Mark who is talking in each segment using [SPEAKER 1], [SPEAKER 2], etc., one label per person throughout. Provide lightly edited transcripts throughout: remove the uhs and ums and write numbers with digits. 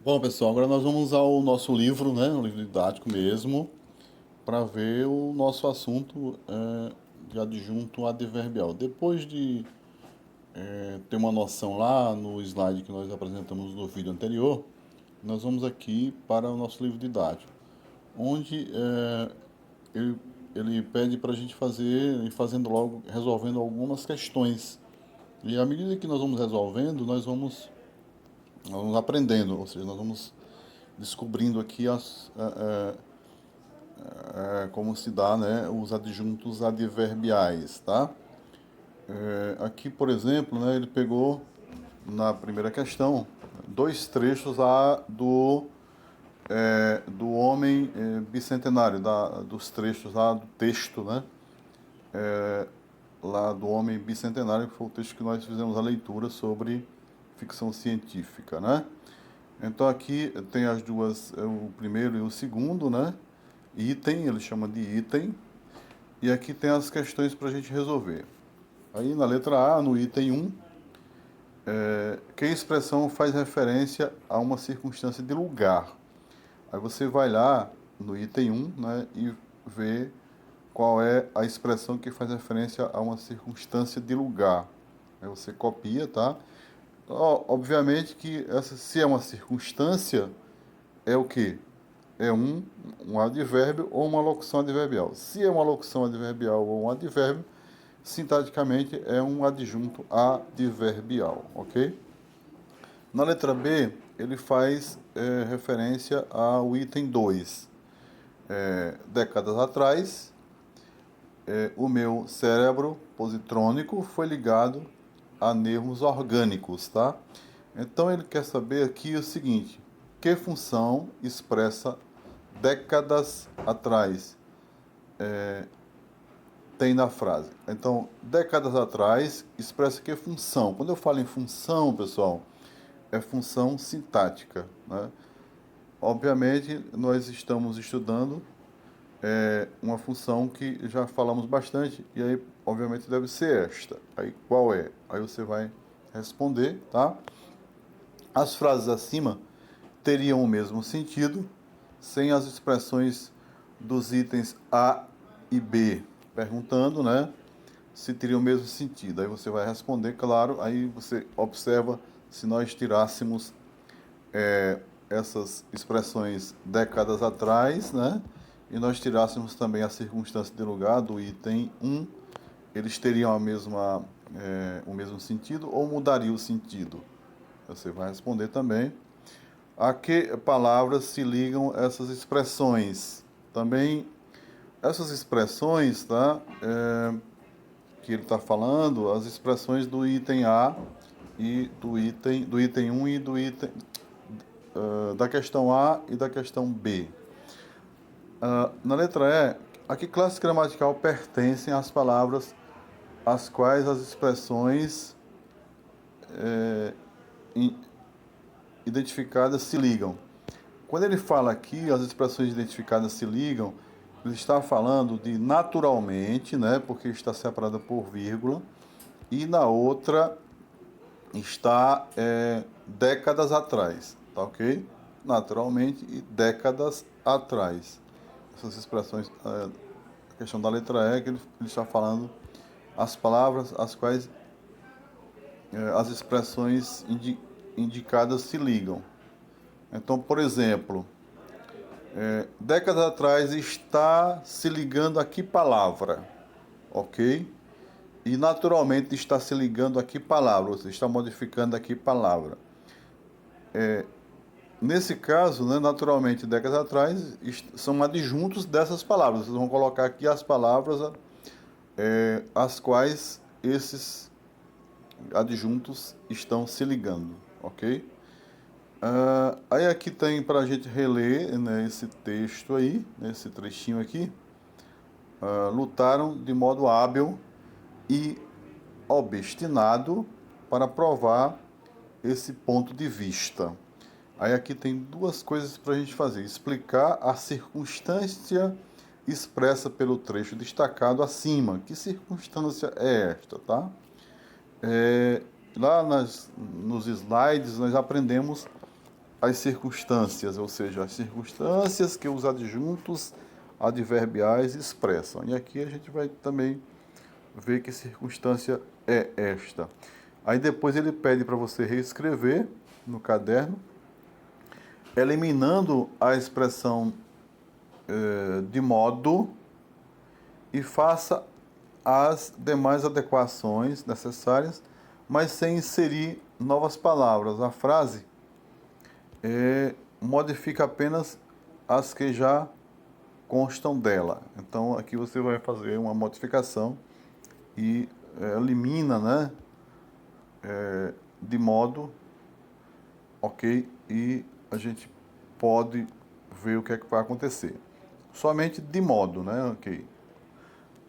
[SPEAKER 1] Bom, pessoal, agora nós vamos ao nosso livro, né, o livro didático mesmo, para ver o nosso assunto de adjunto adverbial. Depois de ter uma noção lá no slide que nós apresentamos no vídeo anterior, nós vamos aqui para o nosso livro didático, onde ele, ele pede para a gente fazer, e fazendo logo, resolvendo algumas questões. E à medida que nós vamos resolvendo, nós vamos aprendendo, ou seja, nós vamos descobrindo aqui como se dá, né, os adjuntos adverbiais, tá? Aqui, por exemplo, né, ele pegou na primeira questão dois trechos lá do homem bicentenário, dos trechos lá do texto, né? Lá do homem bicentenário, que foi o texto que nós fizemos a leitura sobre ficção científica, né? Então aqui tem as duas, o primeiro e o segundo, né? Item, ele chama de item. E aqui tem as questões para a gente resolver. Aí na letra A, no item 1, que expressão faz referência a uma circunstância de lugar? Aí você vai lá no item 1, né, e vê qual é a expressão que faz referência a uma circunstância de lugar. Aí você copia, tá? Obviamente que se é uma circunstância, é o quê? É um advérbio ou uma locução adverbial. Se é uma locução adverbial ou um advérbio, sintaticamente é um adjunto adverbial, ok? Na letra B, ele faz referência ao item 2. Décadas atrás, o meu cérebro positrônico foi ligado a nervos orgânicos, tá? Então ele quer saber aqui o seguinte: que função expressa décadas atrás tem na frase? Então, décadas atrás expressa que função. Quando eu falo em função, pessoal, é função sintática, né? Obviamente, nós estamos estudando uma função que já falamos bastante, e aí, obviamente, deve ser esta. Aí, qual é? Aí você vai responder, tá? As frases acima teriam o mesmo sentido sem as expressões dos itens A e B, perguntando, né, se teria o mesmo sentido. Aí você vai responder, claro, aí você observa se nós tirássemos essas expressões décadas atrás, né, e nós tirássemos também a circunstância de lugar do item 1, eles teriam o mesmo sentido ou mudaria o sentido? Você vai responder também. A que palavras se ligam essas expressões? Também essas expressões, tá? Que ele está falando, as expressões do item A e do item 1 e do item da questão A e da questão B. Na letra E, a que classe gramatical pertencem as palavras às quais as expressões identificadas se ligam? Quando ele fala aqui, as expressões identificadas se ligam, ele está falando de naturalmente, né, porque está separada por vírgula, e na outra está décadas atrás, tá ok? Naturalmente e décadas atrás. Essas expressões, a questão da letra E, que ele está falando as palavras às quais as expressões indicadas se ligam. Então, por exemplo, décadas atrás está se ligando a que palavra, ok? E naturalmente está se ligando a que palavra, ou seja, está modificando a que palavra. Nesse caso, né, naturalmente, décadas atrás, são adjuntos dessas palavras. Vocês vão colocar aqui as palavras às quais esses adjuntos estão se ligando, ok? Aí aqui tem para a gente reler, né, esse texto aí, esse trechinho aqui. Lutaram de modo hábil e obstinado para provar esse ponto de vista. Aí aqui tem duas coisas para a gente fazer: explicar a circunstância expressa pelo trecho destacado acima. Que circunstância é esta, tá? Lá nos slides nós aprendemos as circunstâncias, ou seja, as circunstâncias que os adjuntos adverbiais expressam. E aqui a gente vai também ver que circunstância é esta. Aí depois ele pede para você reescrever no caderno, eliminando a expressão de modo, e faça as demais adequações necessárias, mas sem inserir novas palavras. A frase modifica apenas as que já constam dela. Então aqui você vai fazer uma modificação e elimina, né, de modo, ok? E a gente pode ver o que é que vai acontecer. Somente de modo, né, ok?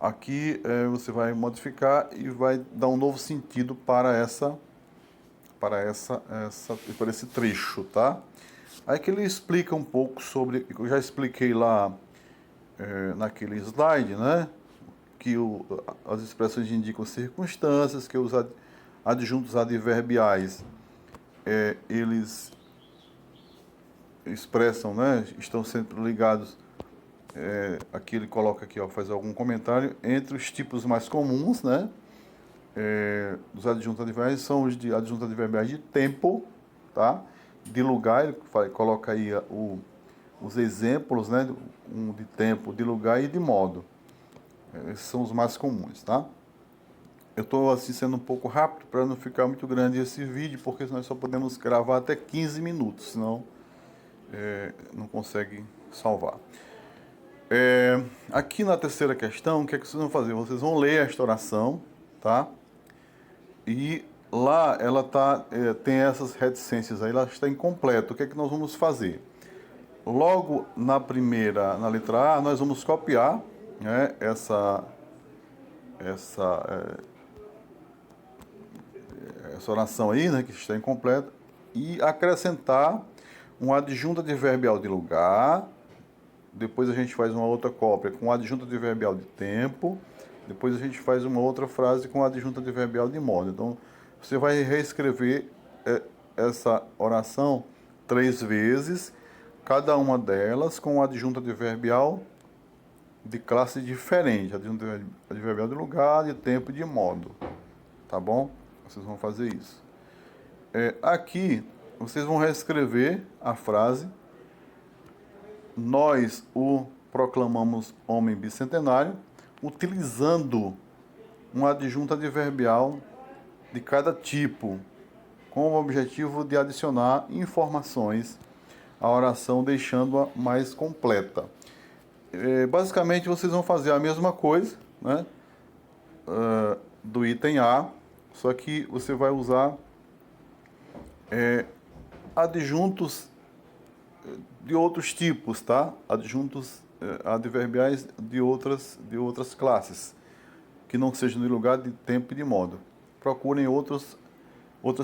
[SPEAKER 1] Aqui você vai modificar e vai dar um novo sentido para esse trecho, tá? Aí que ele explica um pouco sobre, eu já expliquei lá naquele slide, né? Que as expressões indicam circunstâncias, que os adjuntos adverbiais eles expressam, né? Estão sempre ligados. Aqui ele coloca aqui, ó, faz algum comentário entre os tipos mais comuns, né? Dos adjuntos adverbiais são os de adjuntos adverbiais de tempo, tá? De lugar, ele coloca aí os exemplos, né? Um de tempo, de lugar e de modo. Esses são os mais comuns, tá? Eu estou assim sendo um pouco rápido para não ficar muito grande esse vídeo, porque nós só podemos gravar até 15 minutos, senão não consegue salvar. Aqui na terceira questão, o que é que vocês vão fazer? Vocês vão ler esta oração, tá? E lá ela tem essas reticências aí, ela está incompleta. O que é que nós vamos fazer? Logo na letra A, nós vamos copiar, né, essa oração aí, né, que está incompleta, e acrescentar um adjunto adverbial de lugar. Depois a gente faz uma outra cópia com adjunto adverbial de tempo. Depois a gente faz uma outra frase com adjunto adverbial de modo. Então, você vai reescrever essa oração 3 vezes, cada uma delas com adjunto adverbial de classe diferente. Adjunto adverbial de lugar, de tempo e de modo. Tá bom? Vocês vão fazer isso. Aqui, vocês vão reescrever a frase: nós o proclamamos homem bicentenário, utilizando um adjunto adverbial de cada tipo, com o objetivo de adicionar informações à oração, deixando-a mais completa. Basicamente, vocês vão fazer a mesma coisa, né, do item A, só que você vai usar adjuntos de outros tipos, tá? Adjuntos adverbiais de outras classes, que não sejam de lugar, de tempo e de modo. Procurem outras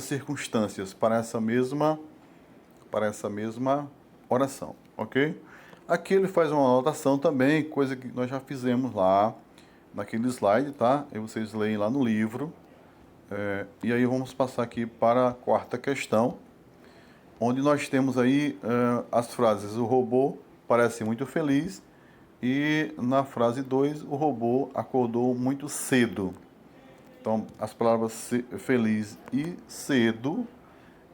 [SPEAKER 1] circunstâncias para essa mesma oração, ok? Aqui ele faz uma anotação também, coisa que nós já fizemos lá naquele slide, tá? E vocês leem lá no livro. E aí vamos passar aqui para a quarta questão, onde nós temos aí as frases: o robô parece muito feliz, e na frase 2, o robô acordou muito cedo. Então, as palavras feliz e cedo,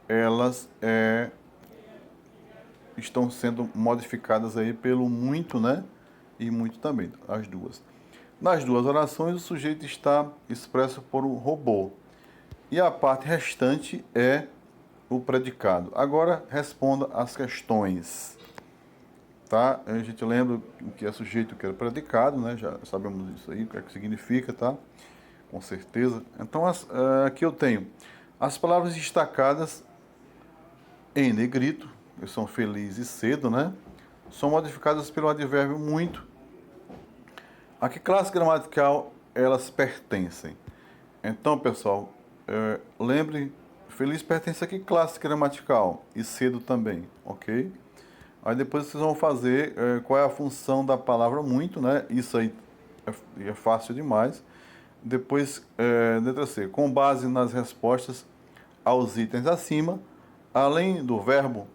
[SPEAKER 1] elas estão sendo modificadas aí pelo muito, né? E muito também, as duas. Nas duas orações, o sujeito está expresso por um robô, e a parte restante é o predicado. Agora, responda as questões. Tá? A gente lembra o que é sujeito e o que é predicado, né? Já sabemos isso aí, o que é que significa, tá? Com certeza. Então, aqui eu tenho as palavras destacadas em negrito, que são feliz e cedo, né? São modificadas pelo advérbio muito. A que classe gramatical elas pertencem? Então, pessoal, lembre, feliz pertence a que classe gramatical? E cedo também, ok? Aí depois vocês vão fazer qual é a função da palavra muito, né? Isso aí é fácil demais. Depois, letra C, com base nas respostas aos itens acima, além do verbo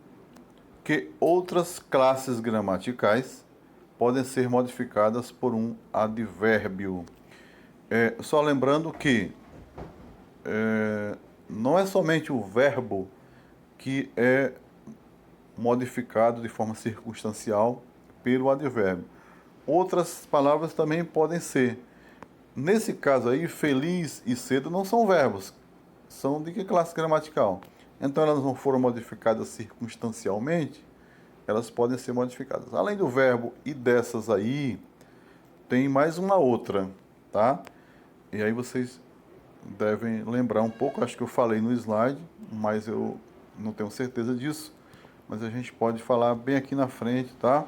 [SPEAKER 1] porque outras classes gramaticais podem ser modificadas por um advérbio. Só lembrando que não é somente o verbo que é modificado de forma circunstancial pelo advérbio. Outras palavras também podem ser. Nesse caso aí, feliz e cedo não são verbos. São de que classe gramatical? Então elas não foram modificadas circunstancialmente, elas podem ser modificadas. Além do verbo e dessas aí, tem mais uma outra, tá? E aí vocês devem lembrar um pouco, acho que eu falei no slide, mas eu não tenho certeza disso. Mas a gente pode falar bem aqui na frente, tá?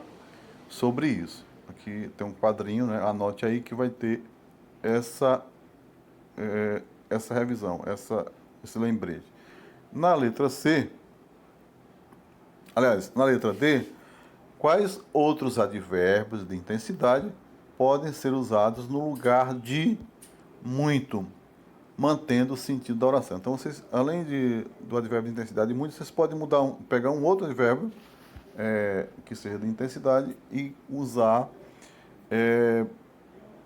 [SPEAKER 1] Sobre isso. Aqui tem um quadrinho, né? Anote aí que vai ter essa revisão, esse lembrete. Na letra C, aliás, na letra D, quais outros advérbios de intensidade podem ser usados no lugar de muito, mantendo o sentido da oração? Então, vocês, além do advérbio de intensidade muito, vocês podem pegar um outro advérbio que seja de intensidade e usar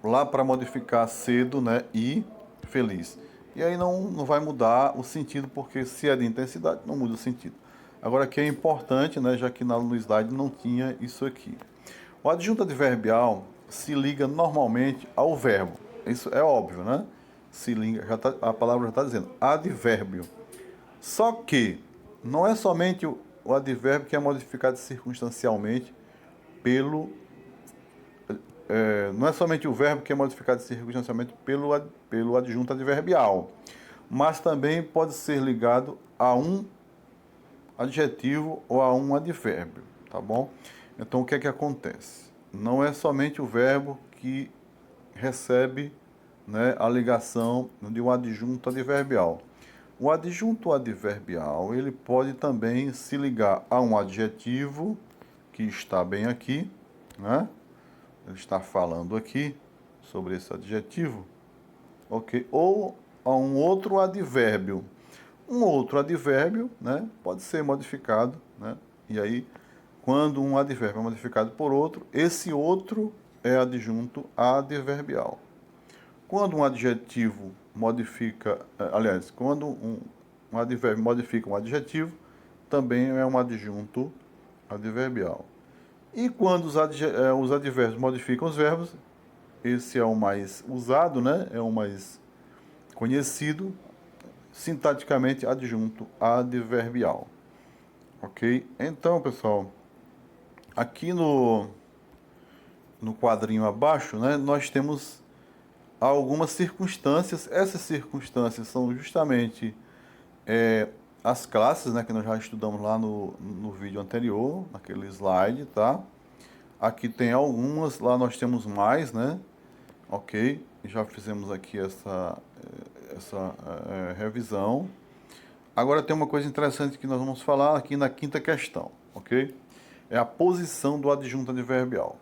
[SPEAKER 1] lá para modificar cedo, né, e feliz. E aí não vai mudar o sentido, porque se é de intensidade, não muda o sentido. Agora aqui é importante, né, já que no slide não tinha isso aqui. O adjunto adverbial se liga normalmente ao verbo. Isso é óbvio, né? Se liga, a palavra já está dizendo advérbio. Só que não é somente o advérbio que é modificado circunstancialmente pelo não é somente o verbo que é modificado circunstancialmente pelo adjunto adverbial, mas também pode ser ligado a um adjetivo ou a um advérbio, tá bom? Então, o que é que acontece? Não é somente o verbo que recebe, né, a ligação de um adjunto adverbial. O adjunto adverbial, ele pode também se ligar a um adjetivo, que está bem aqui, né? Ele está falando aqui sobre esse adjetivo, ok? Ou a um outro advérbio. Um outro advérbio, né, pode ser modificado, né? E aí, quando um advérbio é modificado por outro, esse outro é adjunto adverbial. Quando um adjetivo modifica, aliás, quando um advérbio modifica um adjetivo, também é um adjunto adverbial. E quando os advérbios modificam os verbos, esse é o mais usado, né? É o mais conhecido, sintaticamente adjunto adverbial. Ok? Então, pessoal, aqui no quadrinho abaixo, né, nós temos algumas circunstâncias. Essas circunstâncias são justamente as classes, né, que nós já estudamos lá no vídeo anterior, naquele slide, tá? Aqui tem algumas, lá nós temos mais, né? Ok? Já fizemos aqui essa revisão. Agora tem uma coisa interessante que nós vamos falar aqui na quinta questão, ok? É a posição do adjunto adverbial.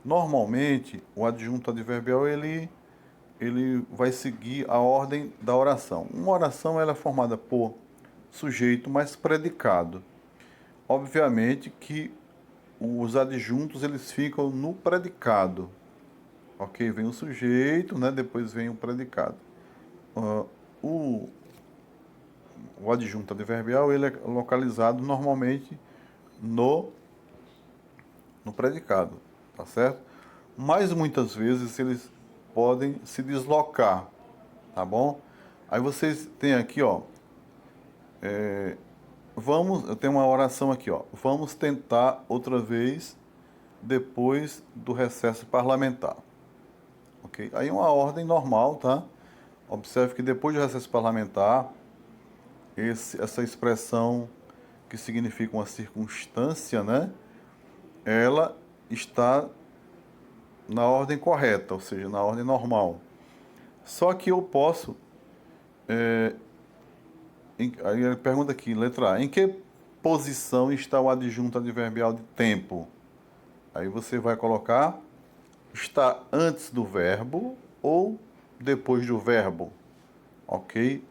[SPEAKER 1] Normalmente, o adjunto adverbial, ele vai seguir a ordem da oração. Uma oração ela é formada por sujeito mais predicado. Obviamente que os adjuntos eles ficam no predicado. Ok? Vem o sujeito, né? Depois vem o predicado. O adjunto adverbial ele é localizado normalmente no predicado, tá certo? Mas muitas vezes eles podem se deslocar, tá bom? Aí vocês têm aqui, ó, eu tenho uma oração aqui, ó. Vamos tentar outra vez depois do recesso parlamentar. Ok? Aí é uma ordem normal, tá? Observe que depois do recesso parlamentar, essa expressão que significa uma circunstância, né? Ela está na ordem correta, ou seja, na ordem normal. Só que eu posso... aí ele pergunta aqui, letra A, em que posição está o adjunto adverbial de tempo? Aí você vai colocar, está antes do verbo ou depois do verbo, ok?